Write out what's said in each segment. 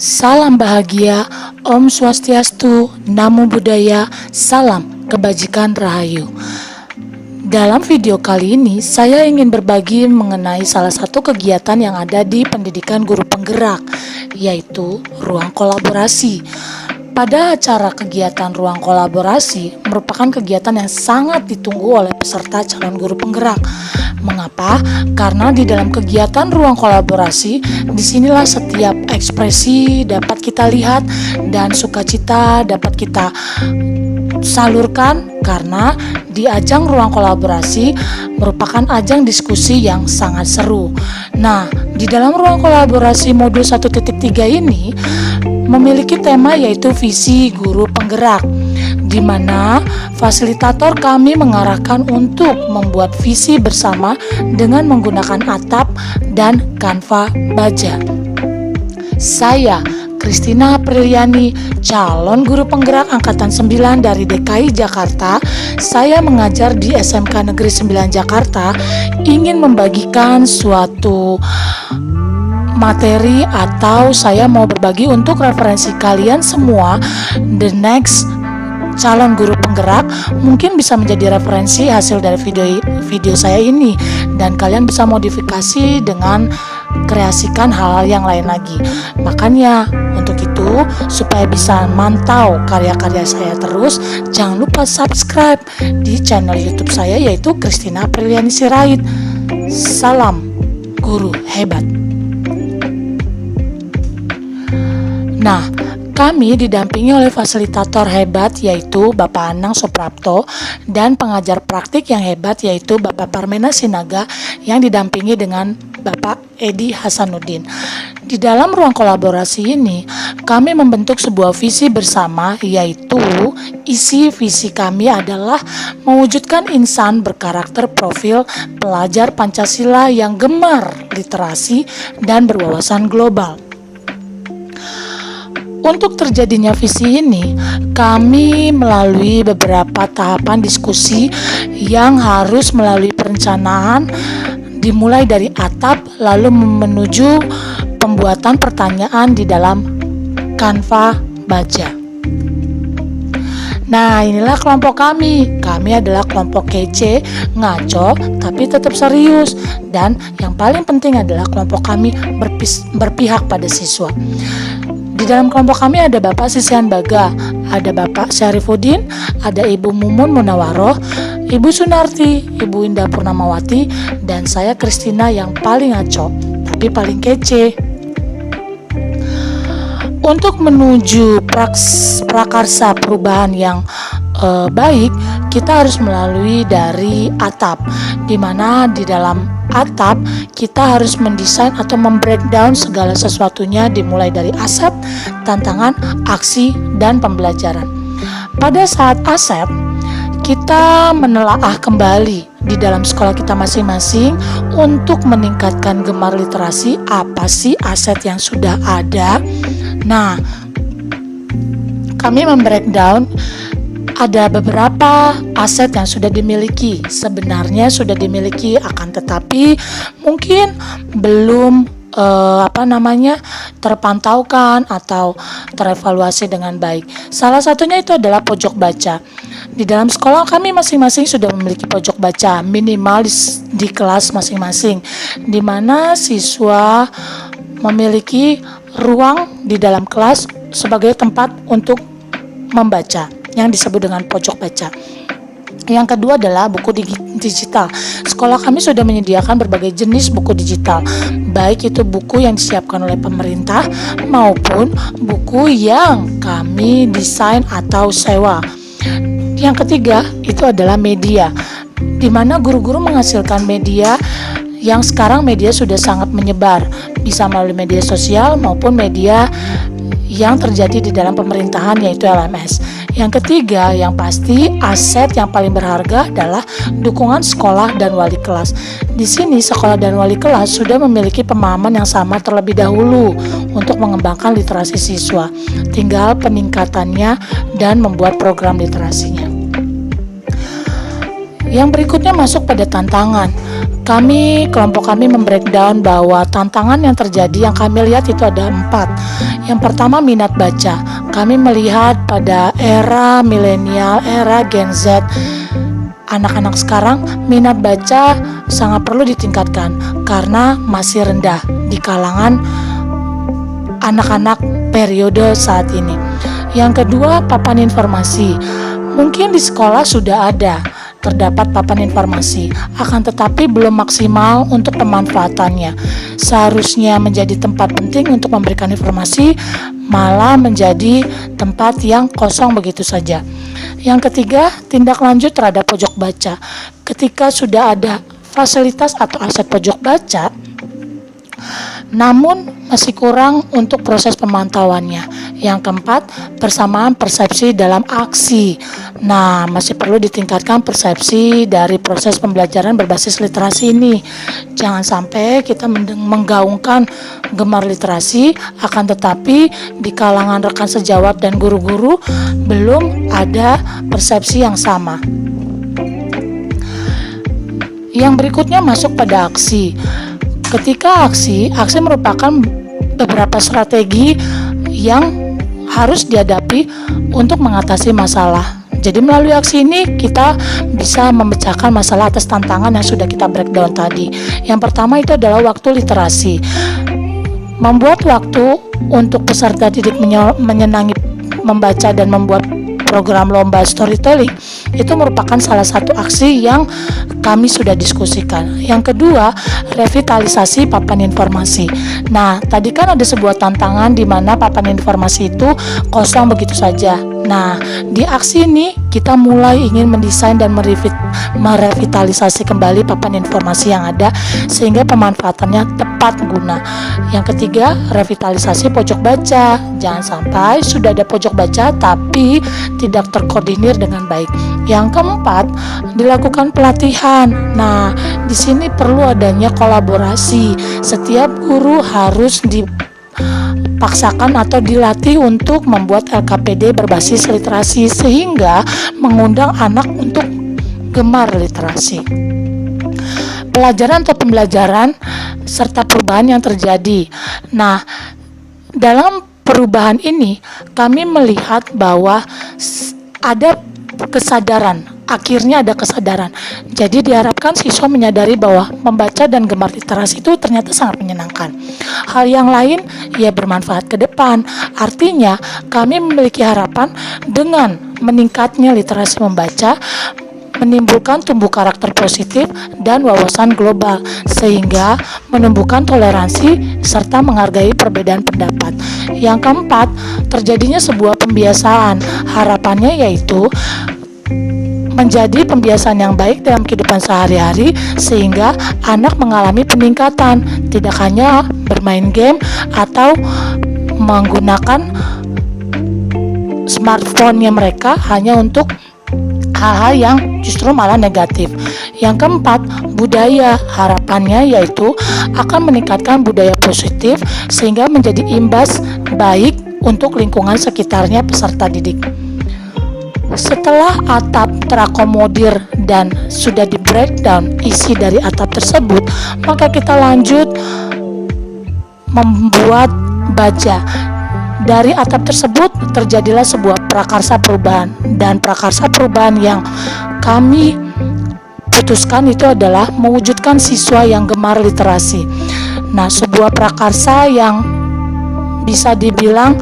Salam bahagia, Om Swastiastu, Namo Buddhaya, salam kebajikan rahayu. Dalam video kali ini, saya ingin berbagi mengenai salah satu kegiatan yang ada di pendidikan guru penggerak, yaitu ruang kolaborasi. Pada acara kegiatan ruang kolaborasi merupakan kegiatan yang sangat ditunggu oleh peserta calon guru penggerak. Mengapa? Karena di dalam kegiatan ruang kolaborasi, disinilah setiap ekspresi dapat kita lihat dan sukacita dapat kita salurkan, karena di ajang ruang kolaborasi merupakan ajang diskusi yang sangat seru. Nah, di dalam ruang kolaborasi modul 1.3 ini memiliki tema yaitu visi guru penggerak, di mana fasilitator kami mengarahkan untuk membuat visi bersama dengan menggunakan atap dan kanva baja. Saya Christina Apriliani, calon guru penggerak angkatan 9 dari DKI Jakarta. Saya mengajar di SMK Negeri 9 Jakarta, ingin membagikan suatu materi atau saya mau berbagi untuk referensi kalian semua. The next calon guru penggerak mungkin bisa menjadi referensi hasil dari video saya ini, dan kalian bisa modifikasi dengan kreasikan hal-hal yang lain lagi. Makanya untuk itu, supaya bisa mantau karya-karya saya terus, jangan lupa subscribe di channel YouTube saya yaitu Christina Apriliani Sirait. Salam guru hebat. Nah, kami didampingi oleh fasilitator hebat yaitu Bapak Anang Suprapto dan pengajar praktik yang hebat yaitu Bapak Parmena Sinaga yang didampingi dengan Bapak Edi Hasanuddin. Di dalam ruang kolaborasi ini, kami membentuk sebuah visi bersama, yaitu isi visi kami adalah mewujudkan insan berkarakter profil pelajar Pancasila yang gemar literasi dan berwawasan global. Untuk terjadinya visi ini, kami melalui beberapa tahapan diskusi yang harus melalui perencanaan, dimulai dari atap lalu menuju pembuatan pertanyaan di dalam kanva baja. Nah, inilah kelompok kami. Kami adalah kelompok kece, ngaco, tapi tetap serius. Dan yang paling penting adalah kelompok kami berpihak pada siswa. Di dalam kelompok kami ada Bapak Sisian Baga, ada Bapak Syarifuddin, ada Ibu Mumun Munawaroh, Ibu Sunarti, Ibu Indah Purnamawati, dan saya Christina yang paling ngaco, tapi paling kece. Untuk menuju prakarsa perubahan yang baik, kita harus melalui dari atap, di mana di dalam atap kita harus mendesain atau membreakdown segala sesuatunya, dimulai dari aset, tantangan, aksi, dan pembelajaran. Pada saat aset, kita menelaah kembali di dalam sekolah kita masing-masing untuk meningkatkan gemar literasi. Apa sih aset yang sudah ada? Nah, kami membreakdown ada beberapa aset yang sudah dimiliki, sebenarnya sudah dimiliki, akan tetapi mungkin belum terpantaukan atau terevaluasi dengan baik. Salah satunya itu adalah pojok baca. Di dalam sekolah kami masing-masing sudah memiliki pojok baca minimal di kelas masing-masing, di mana siswa memiliki ruang di dalam kelas sebagai tempat untuk membaca yang disebut dengan pojok baca. Yang kedua adalah buku digital. Sekolah kami sudah menyediakan berbagai jenis buku digital, baik itu buku yang disiapkan oleh pemerintah maupun buku yang kami desain atau sewa. Yang ketiga itu adalah media, di mana guru-guru menghasilkan media yang sekarang media sudah sangat menyebar, bisa melalui media sosial maupun media yang terjadi di dalam pemerintahan yaitu LMS. Yang ketiga, yang pasti aset yang paling berharga adalah dukungan sekolah dan wali kelas. Di sini sekolah dan wali kelas sudah memiliki pemahaman yang sama terlebih dahulu untuk mengembangkan literasi siswa. Tinggal peningkatannya dan membuat program literasinya. Yang berikutnya masuk pada tantangan. Kelompok kami membreakdown bahwa tantangan yang terjadi yang kami lihat itu ada 4. Yang pertama, minat baca. Kami melihat pada era milenial, era Gen Z, anak-anak sekarang minat baca sangat perlu ditingkatkan karena masih rendah di kalangan anak-anak periode saat ini. Yang kedua, papan informasi. Mungkin di sekolah sudah terdapat papan informasi, akan tetapi belum maksimal untuk pemanfaatannya. Seharusnya menjadi tempat penting untuk memberikan informasi, malah menjadi tempat yang kosong begitu saja. Yang ketiga, tindak lanjut terhadap pojok baca. Ketika sudah ada fasilitas atau aset pojok baca, namun masih kurang untuk proses pemantauannya. Yang keempat, persamaan persepsi dalam aksi. Nah, masih perlu ditingkatkan persepsi dari proses pembelajaran berbasis literasi ini. Jangan sampai kita menggaungkan gemar literasi, akan tetapi di kalangan rekan sejawat dan guru-guru belum ada persepsi yang sama. Yang berikutnya masuk pada aksi. Ketika aksi merupakan beberapa strategi yang harus dihadapi untuk mengatasi masalah. Jadi melalui aksi ini kita bisa memecahkan masalah atas tantangan yang sudah kita breakdown tadi. Yang pertama itu adalah waktu literasi. Membuat waktu untuk peserta didik menyenangi membaca dan membuat program lomba storytelling itu merupakan salah satu aksi yang kami sudah diskusikan. Yang kedua, revitalisasi papan informasi. Nah, tadi kan ada sebuah tantangan di mana papan informasi itu kosong begitu saja. Nah, di aksi ini kita mulai ingin mendesain dan merevitalisasi kembali papan informasi yang ada sehingga pemanfaatannya tepat guna. Yang ketiga, revitalisasi pojok baca. Jangan sampai sudah ada pojok baca tapi tidak terkoordinir dengan baik. Yang keempat, dilakukan pelatihan. Nah, di sini perlu adanya kolaborasi. Setiap guru harus dipaksakan atau dilatih untuk membuat LKPD berbasis literasi sehingga mengundang anak untuk gemar literasi. Pelajaran atau pembelajaran serta perubahan yang terjadi. Nah, dalam perubahan ini kami melihat bahwa ada kesadaran. Akhirnya ada kesadaran. Jadi diharapkan siswa menyadari bahwa membaca dan gemar literasi itu ternyata sangat menyenangkan. Hal yang lain ya bermanfaat ke depan. Artinya kami memiliki harapan dengan meningkatnya literasi membaca menimbulkan tumbuh karakter positif dan wawasan global sehingga menumbuhkan toleransi serta menghargai perbedaan pendapat. Yang keempat, terjadinya sebuah pembiasaan. Harapannya yaitu menjadi pembiasaan yang baik dalam kehidupan sehari-hari sehingga anak mengalami peningkatan, tidak hanya bermain game atau menggunakan smartphone-nya mereka hanya untuk hal-hal yang justru malah negatif. Yang keempat, budaya. Harapannya yaitu akan meningkatkan budaya positif sehingga menjadi imbas baik untuk lingkungan sekitarnya peserta didik. Setelah atap terakomodir dan sudah di breakdown isi dari atap tersebut, maka kita lanjut membuat baja. Dari atap tersebut terjadilah sebuah prakarsa perubahan, dan prakarsa perubahan yang kami putuskan itu adalah mewujudkan siswa yang gemar literasi. Nah, sebuah prakarsa yang bisa dibilang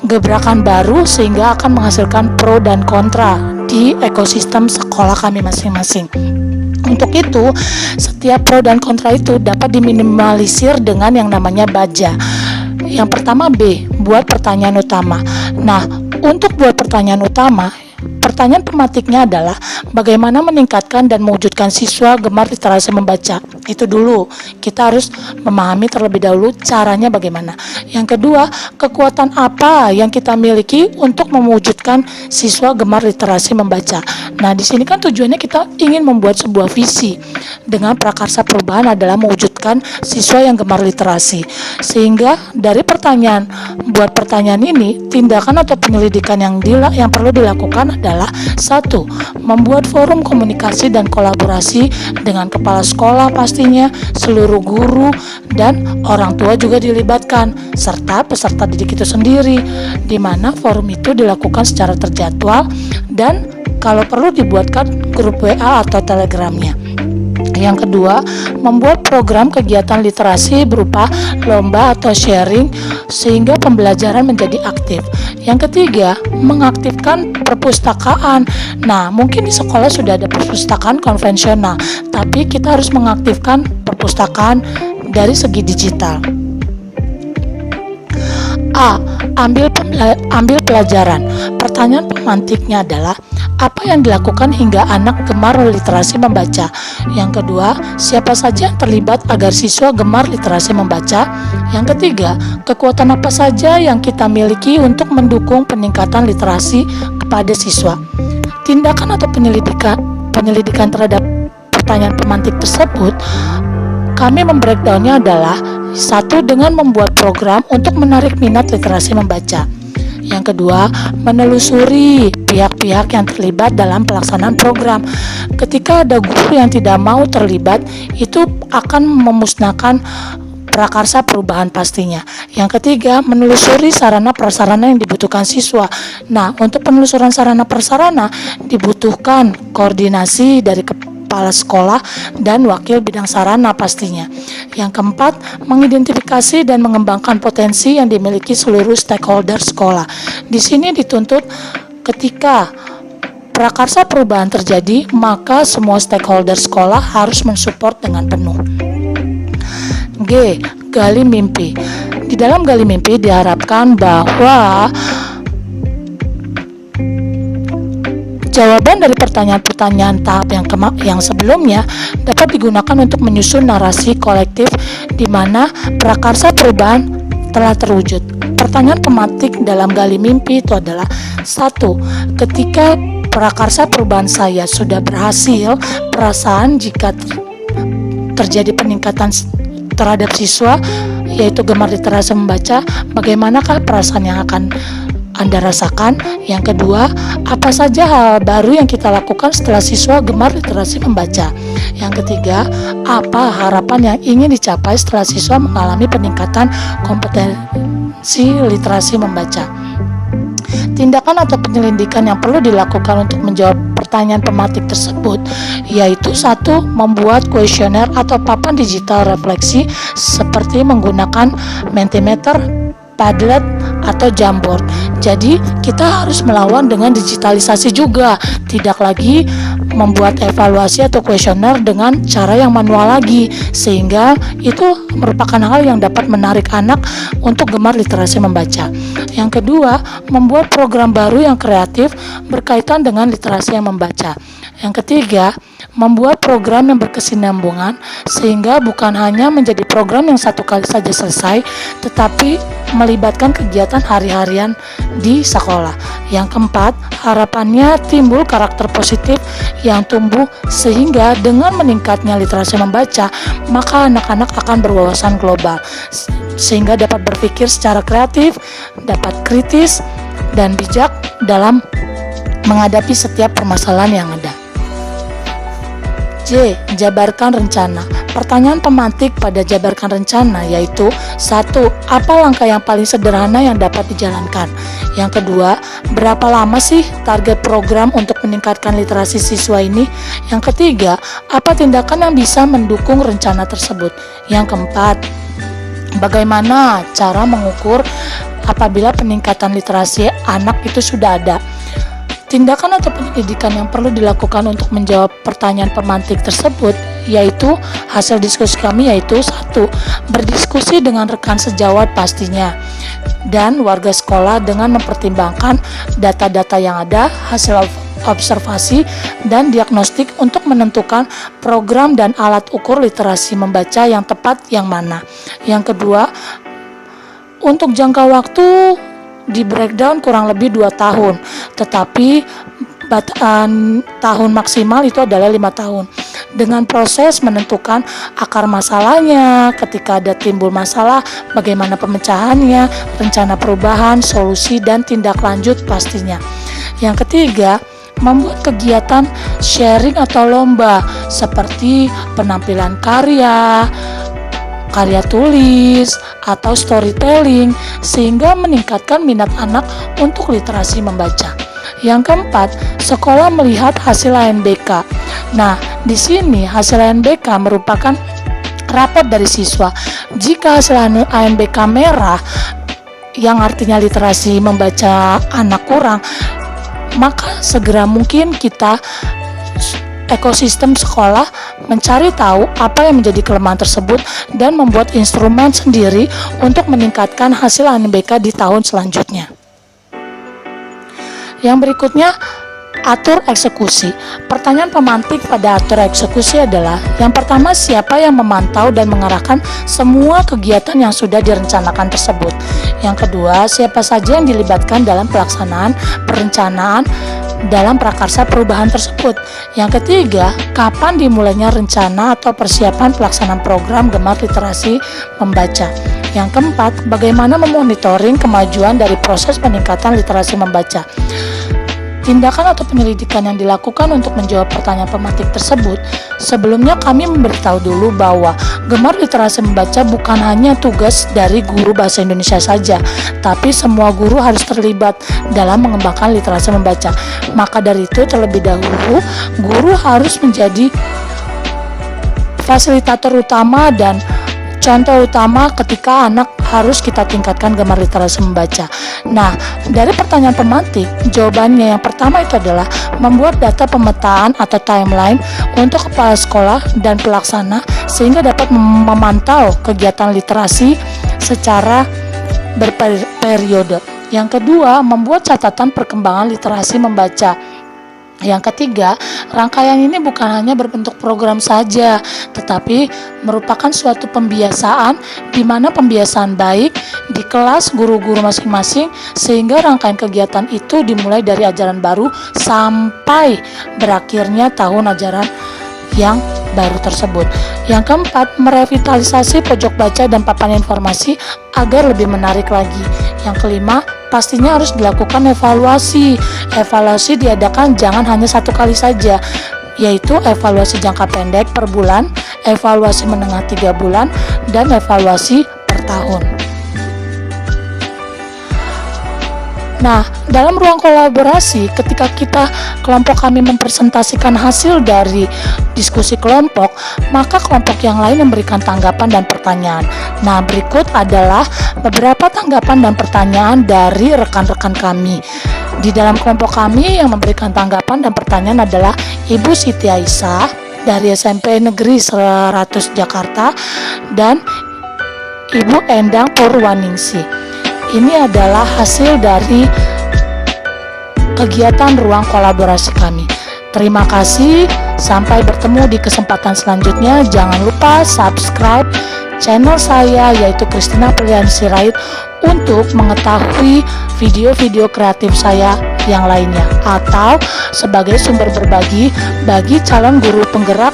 gebrakan baru sehingga akan menghasilkan pro dan kontra di ekosistem sekolah kami masing-masing. Untuk itu, setiap pro dan kontra itu dapat diminimalisir dengan yang namanya baja. Yang pertama B, buat pertanyaan utama. Nah, untuk buat pertanyaan utama, pertanyaan pematiknya adalah bagaimana meningkatkan dan mewujudkan siswa gemar literasi membaca. Itu dulu, kita harus memahami terlebih dahulu caranya bagaimana. Yang kedua, kekuatan apa yang kita miliki untuk mewujudkan siswa gemar literasi membaca. Nah, di sini kan tujuannya kita ingin membuat sebuah visi dengan prakarsa perubahan adalah mewujudkan siswa yang gemar literasi. Sehingga dari pertanyaan, buat pertanyaan ini, tindakan atau penyelidikan yang perlu dilakukan adalah adalah satu, membuat forum komunikasi dan kolaborasi dengan kepala sekolah pastinya, seluruh guru, dan orang tua juga dilibatkan, serta peserta didik itu sendiri, di mana forum itu dilakukan secara terjadwal dan kalau perlu dibuatkan grup WA atau Telegramnya. Yang kedua, membuat program kegiatan literasi berupa lomba atau sharing sehingga pembelajaran menjadi aktif. Yang ketiga, mengaktifkan perpustakaan. Nah, mungkin di sekolah sudah ada perpustakaan konvensional, tapi kita harus mengaktifkan perpustakaan dari segi digital. A. Ambil pelajaran. Pertanyaan pemantiknya adalah apa yang dilakukan hingga anak gemar literasi membaca? Yang kedua, siapa saja yang terlibat agar siswa gemar literasi membaca? Yang ketiga, kekuatan apa saja yang kita miliki untuk mendukung peningkatan literasi kepada siswa? Tindakan atau penyelidikan terhadap pertanyaan pemantik tersebut, kami membreakdownnya adalah satu, dengan membuat program untuk menarik minat literasi membaca. Yang kedua, menelusuri pihak-pihak yang terlibat dalam pelaksanaan program. Ketika ada guru yang tidak mau terlibat, itu akan memusnahkan prakarsa perubahan pastinya. Yang ketiga, menelusuri sarana prasarana yang dibutuhkan siswa. Nah, untuk penelusuran sarana prasarana dibutuhkan koordinasi dari kepala sekolah dan wakil bidang sarana pastinya. Yang keempat, mengidentifikasi dan mengembangkan potensi yang dimiliki seluruh stakeholder sekolah. Di sini dituntut ketika prakarsa perubahan terjadi, maka semua stakeholder sekolah harus mensupport dengan penuh. G. Gali mimpi. Di dalam gali mimpi diharapkan bahwa jawaban dari pertanyaan-pertanyaan tahap yang sebelumnya dapat digunakan untuk menyusun narasi kolektif di mana prakarsa perubahan telah terwujud. Pertanyaan pemantik dalam gali mimpi itu adalah satu, ketika prakarsa perubahan saya sudah berhasil, perasaan jika terjadi peningkatan terhadap siswa yaitu gemar literasi membaca, bagaimanakah perasaan yang akan Anda rasakan? Yang kedua, apa saja hal baru yang kita lakukan setelah siswa gemar literasi membaca? Yang ketiga, apa harapan yang ingin dicapai setelah siswa mengalami peningkatan kompetensi literasi membaca? Tindakan atau penyelidikan yang perlu dilakukan untuk menjawab pertanyaan pemantik tersebut yaitu satu, membuat kuesioner atau papan digital refleksi seperti menggunakan Mentimeter, Padlet, atau Jamboard. Jadi kita harus melawan dengan digitalisasi juga, tidak lagi membuat evaluasi atau kuesioner dengan cara yang manual lagi, sehingga itu merupakan hal yang dapat menarik anak untuk gemar literasi membaca. Yang kedua, membuat program baru yang kreatif berkaitan dengan literasi yang membaca. Yang ketiga, membuat program yang berkesinambungan sehingga bukan hanya menjadi program yang satu kali saja selesai, tetapi melibatkan kegiatan hari-harian di sekolah. Yang keempat, harapannya timbul karakter positif yang tumbuh sehingga dengan meningkatnya literasi membaca, maka anak-anak akan berwawasan global sehingga dapat berpikir secara kreatif, dapat kritis dan bijak dalam menghadapi setiap permasalahan yang ada. J. Jabarkan rencana. Pertanyaan pemantik pada jabarkan rencana yaitu satu, apa langkah yang paling sederhana yang dapat dijalankan? Yang kedua, berapa lama sih target program untuk meningkatkan literasi siswa ini? Yang ketiga, apa tindakan yang bisa mendukung rencana tersebut? Yang keempat, bagaimana cara mengukur apabila peningkatan literasi anak itu sudah ada? Tindakan atau penyelidikan yang perlu dilakukan untuk menjawab pertanyaan pemantik tersebut yaitu hasil diskusi kami yaitu satu, berdiskusi dengan rekan sejawat pastinya dan warga sekolah dengan mempertimbangkan data-data yang ada, hasil observasi dan diagnostik untuk menentukan program dan alat ukur literasi membaca yang tepat yang mana. Yang kedua, untuk jangka waktu di breakdown kurang lebih 2 tahun, tetapi tahun maksimal itu adalah 5 tahun. Dengan proses menentukan akar masalahnya, ketika ada timbul masalah, bagaimana pemecahannya, rencana perubahan, solusi, dan tindak lanjut pastinya. Yang ketiga, membuat kegiatan sharing atau lomba seperti penampilan karya tulis, atau storytelling, sehingga meningkatkan minat anak untuk literasi membaca. Yang keempat, sekolah melihat hasil ANBK. Nah, di sini hasil ANBK merupakan raport dari siswa. Jika hasil ANBK merah, yang artinya literasi membaca anak kurang, maka segera mungkin kita ekosistem sekolah mencari tahu apa yang menjadi kelemahan tersebut dan membuat instrumen sendiri untuk meningkatkan hasil ANBK di tahun selanjutnya. Yang berikutnya, atur eksekusi. Pertanyaan pemantik pada atur eksekusi adalah, yang pertama, siapa yang memantau dan mengarahkan semua kegiatan yang sudah direncanakan tersebut. Yang kedua, siapa saja yang dilibatkan dalam pelaksanaan perencanaan dalam prakarsa perubahan tersebut. Yang ketiga, kapan dimulainya rencana atau persiapan pelaksanaan program Gemar Literasi Membaca. Yang keempat, bagaimana memonitoring kemajuan dari proses peningkatan literasi membaca. Tindakan atau penyelidikan yang dilakukan untuk menjawab pertanyaan pemantik tersebut, sebelumnya kami memberitahu dulu bahwa Gemar Literasi Membaca bukan hanya tugas dari guru bahasa Indonesia saja, tapi semua guru harus terlibat dalam mengembangkan literasi membaca. Maka dari itu, terlebih dahulu, guru harus menjadi fasilitator utama dan contoh utama ketika anak harus kita tingkatkan gemar literasi membaca. Nah, dari pertanyaan pemantik, jawabannya yang pertama itu adalah membuat data pemetaan atau timeline untuk kepala sekolah dan pelaksana sehingga dapat memantau kegiatan literasi secara berperiode. Yang kedua, membuat catatan perkembangan literasi membaca. Yang ketiga, rangkaian ini bukan hanya berbentuk program saja, tetapi merupakan suatu pembiasaan di mana pembiasaan baik di kelas guru-guru masing-masing sehingga rangkaian kegiatan itu dimulai dari ajaran baru sampai berakhirnya tahun ajaran yang baru tersebut. Yang keempat, merevitalisasi pojok baca dan papan informasi agar lebih menarik lagi. Yang kelima, pastinya harus dilakukan evaluasi. Evaluasi diadakan jangan hanya satu kali saja, yaitu evaluasi jangka pendek per bulan, evaluasi menengah 3 bulan, dan evaluasi per tahun. Nah, dalam ruang kolaborasi, ketika kelompok kami mempresentasikan hasil dari diskusi kelompok, maka kelompok yang lain memberikan tanggapan dan pertanyaan. Nah, berikut adalah beberapa tanggapan dan pertanyaan dari rekan-rekan kami. Di dalam kelompok kami yang memberikan tanggapan dan pertanyaan adalah Ibu Siti Aisyah dari SMP Negeri 100 Jakarta dan Ibu Endang Purwaningsi. Ini adalah hasil dari kegiatan ruang kolaborasi kami. Terima kasih, sampai bertemu di kesempatan selanjutnya. Jangan lupa subscribe channel saya yaitu Christina Pilihan Sirait untuk mengetahui video-video kreatif saya yang lainnya atau sebagai sumber berbagi bagi calon guru penggerak